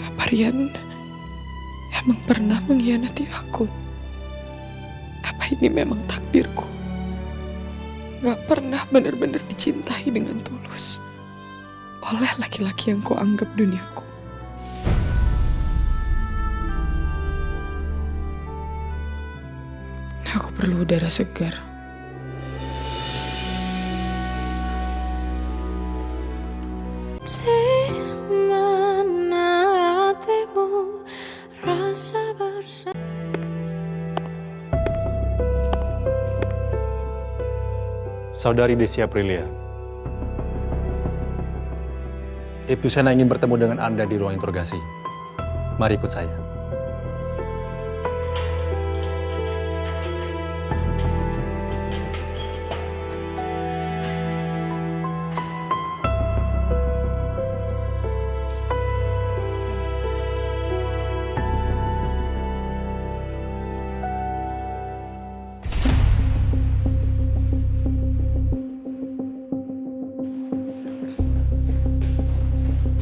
Apa Rian emang pernah mengkhianati aku? Apa ini memang takdirku? Gak pernah benar-benar dicintai dengan tulus oleh laki-laki yang kau anggap duniaku. Aku perlu udara segar. Saudari Desi Aprilia, Ibtu Sena ingin bertemu dengan Anda di ruang interogasi. Mari ikut saya.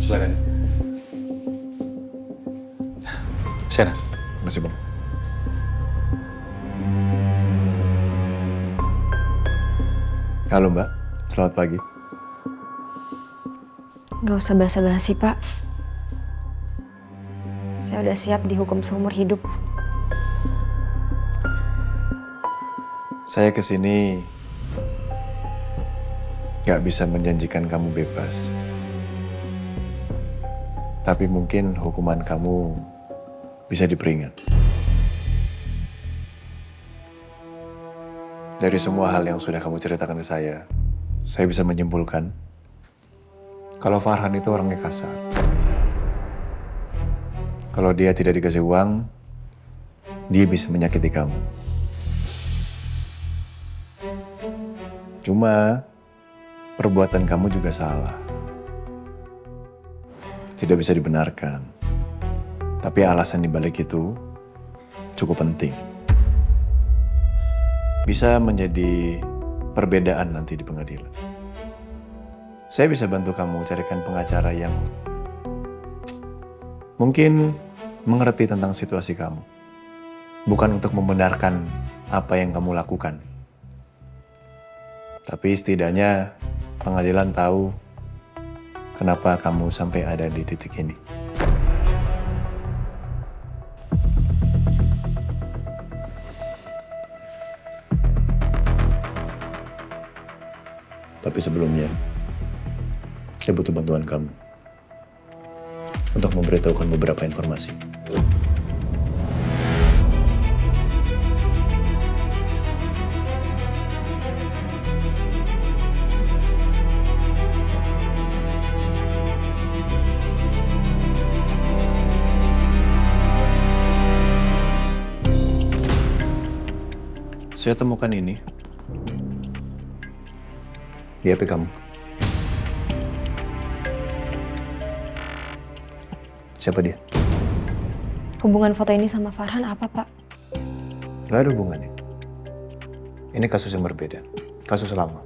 Silakan. Sena. Masih Bang. Halo Mbak, selamat pagi. Gak usah basa-basi, Pak. Saya udah siap dihukum seumur hidup. Saya kesini gak bisa menjanjikan kamu bebas. Tapi mungkin hukuman kamu bisa diperingat. Dari semua hal yang sudah kamu ceritakan ke saya bisa menyimpulkan kalau Farhan itu orangnya kasar. Kalau dia tidak dikasih uang, dia bisa menyakiti kamu. Cuma perbuatan kamu juga salah. Tidak bisa dibenarkan. Tapi alasan dibalik itu cukup penting. Bisa menjadi perbedaan nanti di pengadilan. Saya bisa bantu kamu carikan pengacara yang mungkin mengerti tentang situasi kamu. Bukan untuk membenarkan apa yang kamu lakukan. Tapi setidaknya pengadilan tahu kenapa kamu sampai ada di titik ini. Tapi sebelumnya, saya butuh bantuan kamu untuk memberitahukan beberapa informasi. Saya temukan ini di HP kamu. Siapa dia? Hubungan foto ini sama Farhan apa, Pak? Gak ada hubungannya. Ini kasus yang berbeda. Kasus lama.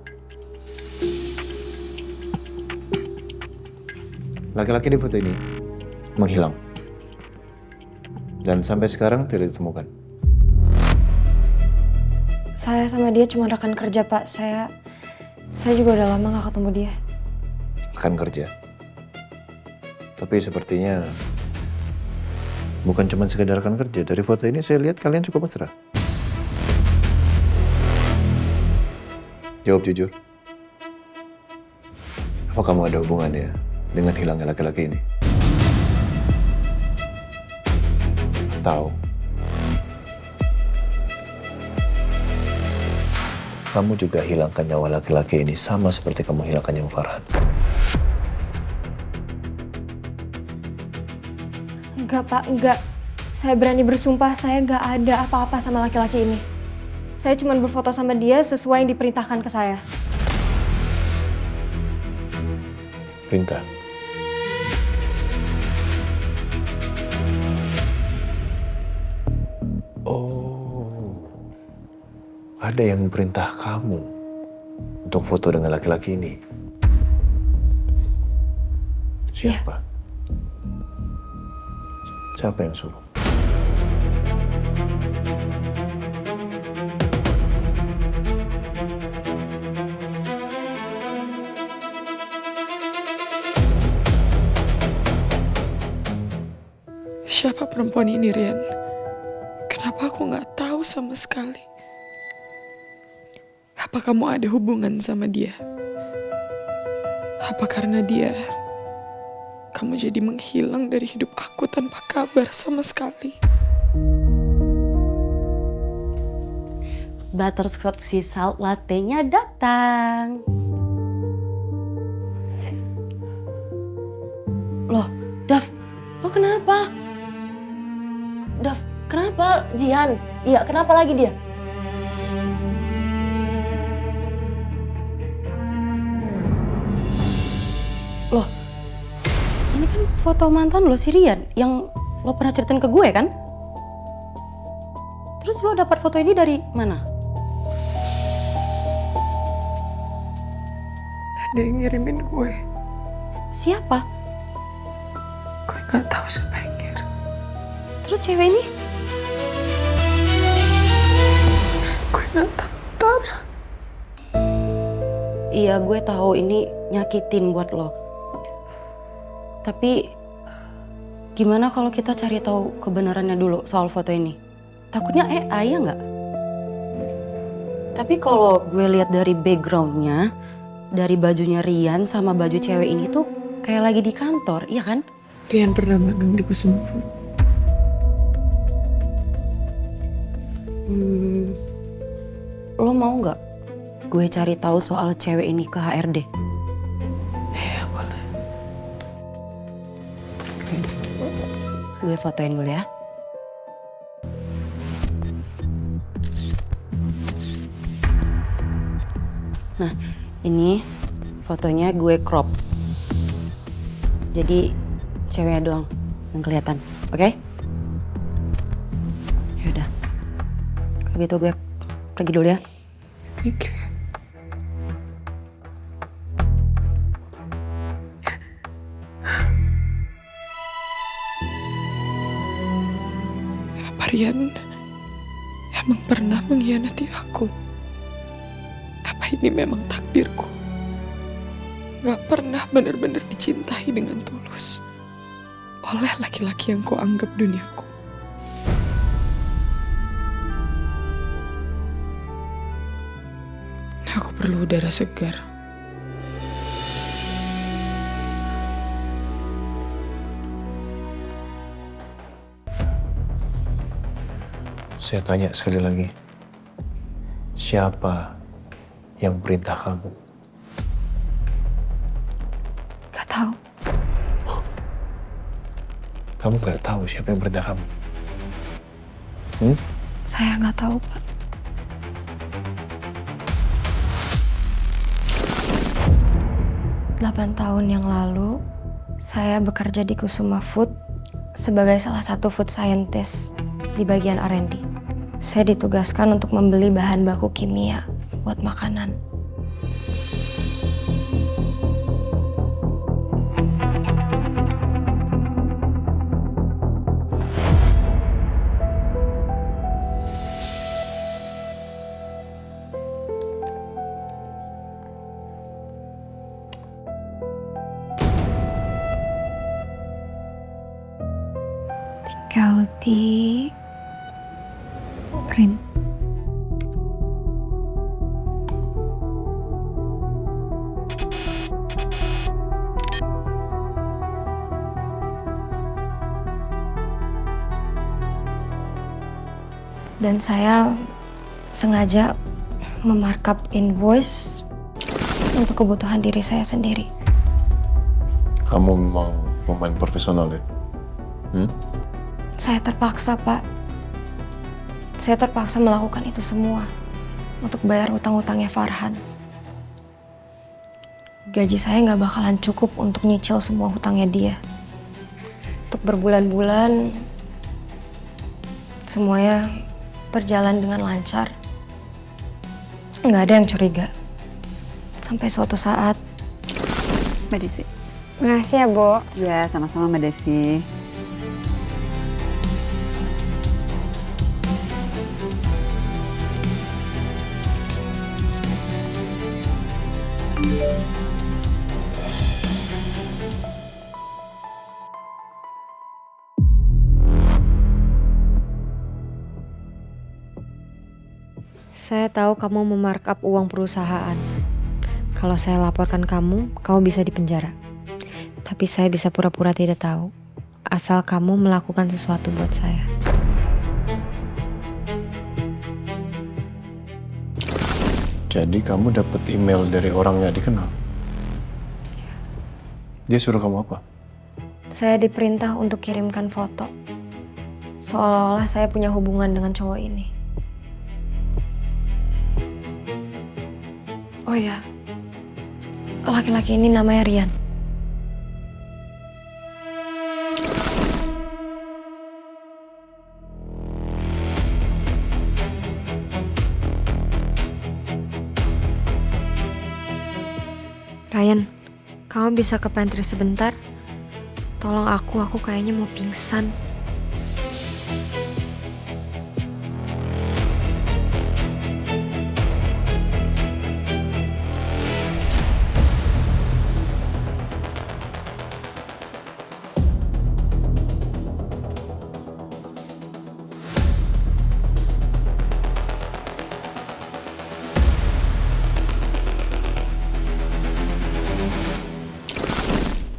Laki-laki di foto ini menghilang. Dan sampai sekarang tidak ditemukan. Saya sama dia cuma rekan kerja, Pak. Saya juga udah lama gak ketemu dia. Rekan kerja. Tapi sepertinya bukan cuma sekedar rekan kerja. Dari foto ini saya lihat kalian cukup mesra. Jawab jujur. Apa kamu ada hubungannya dengan hilangnya laki-laki ini? Atau kamu juga hilangkan nyawa laki-laki ini sama seperti kamu hilangkan nyawa Farhan? Enggak, Pak, enggak. Saya berani bersumpah saya gak ada apa-apa sama laki-laki ini. Saya cuma berfoto sama dia sesuai yang diperintahkan ke saya. Perintah? Oh, ada yang perintah kamu untuk foto dengan laki-laki ini. Siapa? Siapa yang suruh? Siapa perempuan ini, Rian? Kenapa aku nggak tahu sama sekali? Apa kamu ada hubungan sama dia? Apa karena dia, kamu jadi menghilang dari hidup aku tanpa kabar sama sekali? Butterscotch sea salt latte-nya datang. Loh, Dav, lo kenapa? Dav, kenapa? Jihan, iya kenapa lagi dia? Loh, ini kan foto mantan lo si Rian yang lo pernah ceritain ke gue kan? Terus lo dapat foto ini dari mana? Ada yang ngirimin gue. Siapa? Gue nggak tahu siapa yang ngirim. Terus cewek ini? Gue nggak tahu, Tar. Iya, gue tahu ini nyakitin buat lo. Tapi gimana kalau kita cari tahu kebenarannya dulu soal foto ini? Takutnya AI ya nggak? Tapi kalau gue lihat dari backgroundnya, dari bajunya Rian sama baju cewek ini tuh kayak lagi di kantor, iya kan? Rian pernah magang di Kusuma Food. Lo mau nggak gue cari tahu soal cewek ini ke HRD? Iya, boleh. Gue fotoin dulu ya. Nah, ini fotonya gue crop. Jadi ceweknya doang yang kelihatan, oke? Yaudah, kalau gitu gue pergi dulu ya. Thank you. Apa Rian emang pernah mengkhianati aku? Apa ini memang takdirku? Gak pernah benar-benar dicintai dengan tulus oleh laki-laki yang kau anggap duniaku. Aku perlu udara segar. Saya tanya sekali lagi. Siapa yang perintah kamu? Gak tahu. Kamu gak tahu siapa yang perintah kamu? Saya nggak tahu, Pak. Delapan tahun yang lalu, saya bekerja di Kusuma Food sebagai salah satu food scientist di bagian R&D. Saya ditugaskan untuk membeli bahan baku kimia buat makanan. Tinggal di print. Dan saya sengaja memarkup invoice untuk kebutuhan diri saya sendiri. Kamu memang pemain profesional ya? Saya terpaksa, Pak. Saya terpaksa melakukan itu semua untuk bayar utang-utangnya Farhan. Gaji saya nggak bakalan cukup untuk nyicil semua hutangnya dia. Untuk berbulan-bulan, semuanya berjalan dengan lancar. Nggak ada yang curiga. Sampai suatu saat, Mbak Desi, Makasih ya, Bo. Ya, sama-sama Mbak Desi. Saya tahu kamu memarkup uang perusahaan. Kalau saya laporkan kamu bisa dipenjara. Tapi saya bisa pura-pura tidak tahu, asal kamu melakukan sesuatu buat saya. Jadi kamu dapat email dari orang yang dikenal? Dia suruh kamu apa? Saya diperintah untuk kirimkan foto. Seolah-olah saya punya hubungan dengan cowok ini. Oh ya, laki-laki ini namanya Rian. Ryan, kamu bisa ke pantry sebentar? Tolong aku kayaknya mau pingsan.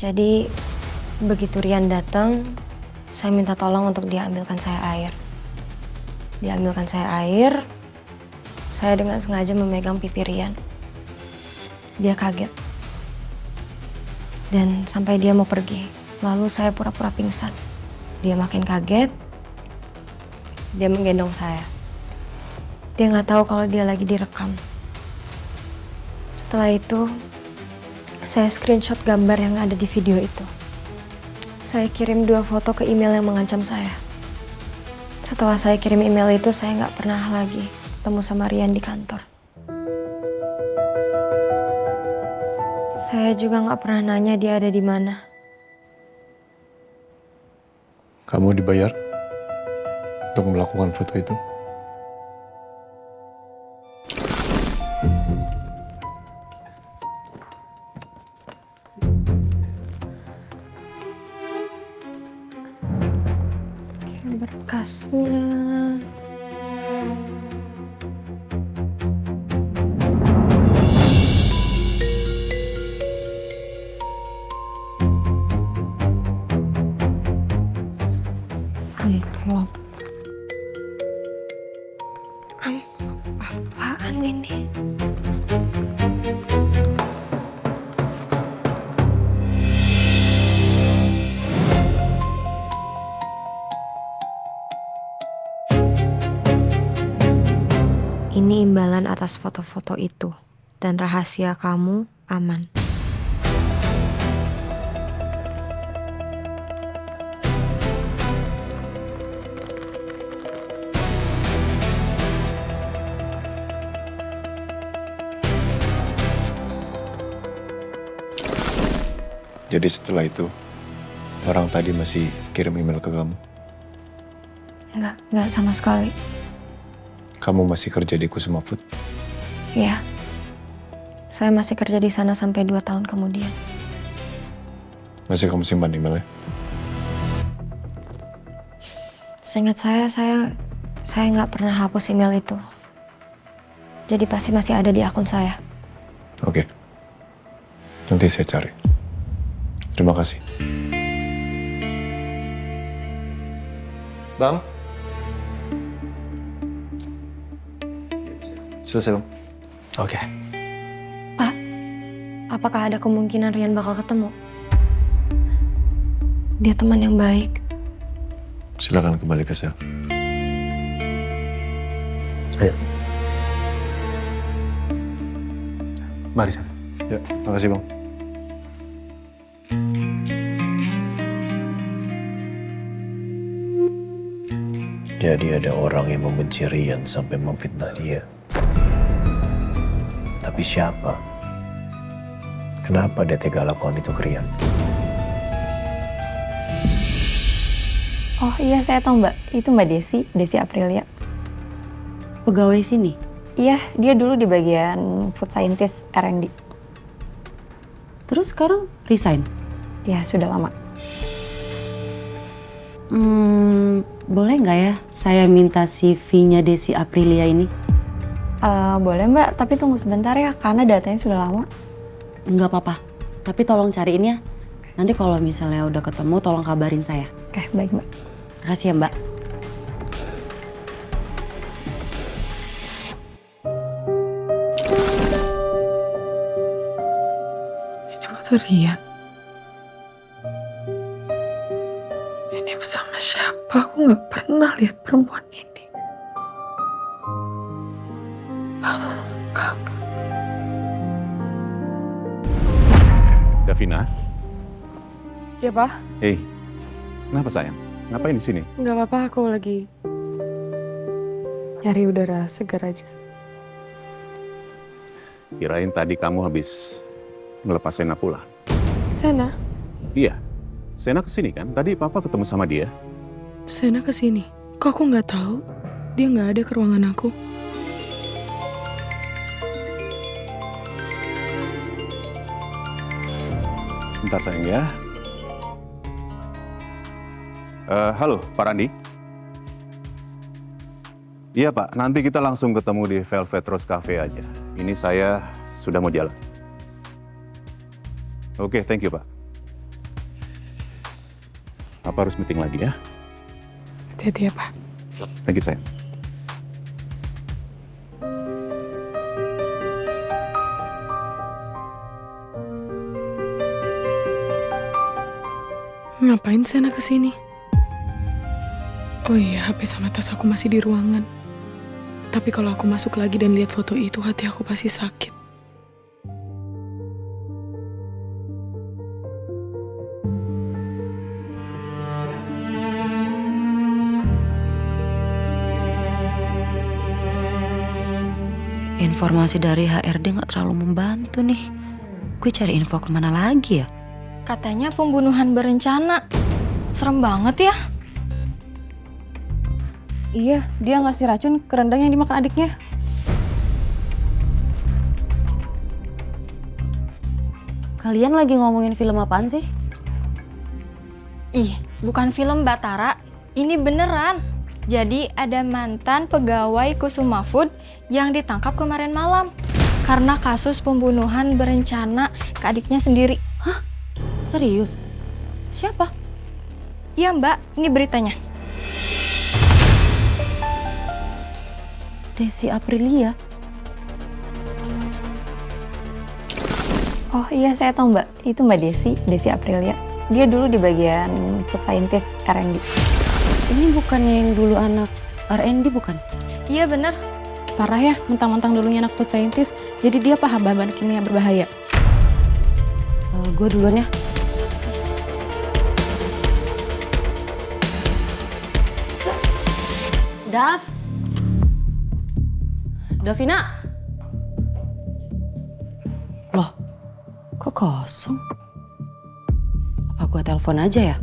Jadi begitu Rian datang, saya minta tolong untuk dia ambilkan saya air. Dia ambilkan saya air, saya dengan sengaja memegang pipi Rian. Dia kaget. Dan sampai dia mau pergi, lalu saya pura-pura pingsan. Dia makin kaget, dia menggendong saya. Dia nggak tahu kalau dia lagi direkam. Setelah itu, saya screenshot gambar yang ada di video itu. Saya kirim 2 foto ke email yang mengancam saya. Setelah saya kirim email itu, saya nggak pernah lagi ketemu sama Rian di kantor. Saya juga nggak pernah nanya dia ada di mana. Kamu dibayar untuk melakukan foto itu? Berkasnya. Amplop. Amplop apaan ini? Ini imbalan atas foto-foto itu, dan rahasia kamu aman. Jadi setelah itu, orang tadi masih kirim email ke kamu? Enggak sama sekali. Kamu masih kerja di Kusuma Food? Iya. Saya masih kerja di sana sampai 2 tahun kemudian. Masih kamu simpan emailnya? Seingat saya nggak pernah hapus email itu. Jadi pasti masih ada di akun saya. Oke. Nanti saya cari. Terima kasih. Bang? Selesai, Bang. Oke. Pak, apakah ada kemungkinan Rian bakal ketemu? Dia teman yang baik. Silakan kembali ke sel. Ayo. Mari sana. Ya, makasih, Bang. Jadi ada orang yang membenci Rian sampai memfitnah dia. Tapi siapa? Kenapa dia tega lakukan itu ke Rian? Oh iya, saya tahu Mbak. Itu Mbak Desi Aprilia. Pegawai sini? Iya, dia dulu di bagian food scientist R&D. Terus sekarang resign? Ya, sudah lama. Boleh nggak ya saya minta CV-nya Desi Aprilia ini? Boleh Mbak, tapi tunggu sebentar ya, karena datanya sudah lama. Nggak apa-apa, tapi tolong cariin ya. Nanti kalau misalnya udah ketemu, tolong kabarin saya. Oke, baik Mbak. Makasih ya Mbak. Ini foto Rian. Ini bersama siapa? Aku nggak pernah lihat perempuan ini. Kakak. Davina, Ya Pak, hey, kenapa sayang? Ngapain di sini? nggak apa-apa, aku lagi nyari udara segar aja. Kirain tadi kamu habis ngelepas Sena pulang. Sena? Iya, Sena kesini kan? Tadi Papa ketemu sama dia. Sena kesini? Kok aku nggak tahu? Dia nggak ada ke ruangan aku. Sebentar sayang ya. Halo, Pak Randi. Iya Pak, nanti kita langsung ketemu di Velvet Rose Cafe aja. Ini saya sudah mau jalan. Oke, thank you Pak. Papa harus meeting lagi ya. Hati-hati ya Pak. Thank you sayang. Ngapain Sena kesini? Oh iya, HP sama tas aku masih di ruangan. Tapi kalau aku masuk lagi dan lihat foto itu, hati aku pasti sakit. Informasi dari HRD nggak terlalu membantu nih. Gue cari info kemana lagi ya? Katanya pembunuhan berencana. Serem banget ya. Iya, dia ngasih racun ke rendang yang dimakan adiknya. Kalian lagi ngomongin film apaan sih? Ih, bukan film Batara. Ini beneran. Jadi ada mantan pegawai Kusuma Food yang ditangkap kemarin malam. Karena kasus pembunuhan berencana ke adiknya sendiri. Serius? Siapa? Iya mbak, ini beritanya. Desi Aprilia? Oh iya, saya tahu Mbak. Itu Mbak Desi Aprilia. Dia dulu di bagian food scientist R&D. Ini bukannya yang dulu anak R&D bukan? Iya bener. Parah ya, mentang-mentang dulunya anak food scientist, jadi dia paham bahan-bahan kimia berbahaya. Gue duluan ya. Davina. Loh, kok kosong? Apa gue telepon aja ya?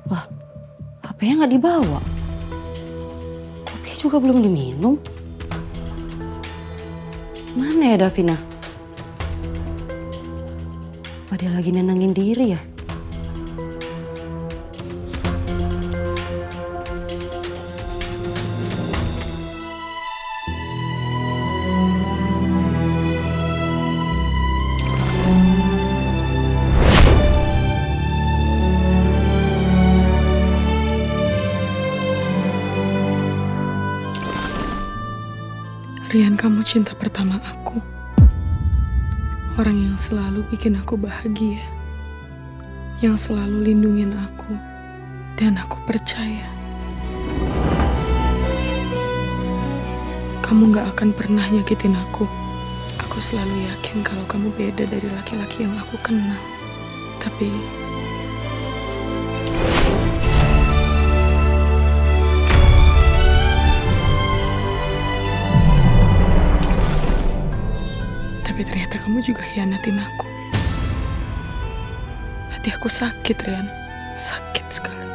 Wah, HP-nya nggak dibawa. Kopi juga belum diminum. Mana ya Davina? Apa dia lagi nenangin diri ya? Rian, kamu cinta pertama aku. Orang yang selalu bikin aku bahagia. Yang selalu lindungin aku. Dan aku percaya. Kamu gak akan pernah nyakitin aku. Aku selalu yakin kalau kamu beda dari laki-laki yang aku kenal. Tapi Ternyata kamu juga hianatin aku. Hati aku sakit, Rian. Sakit sekali.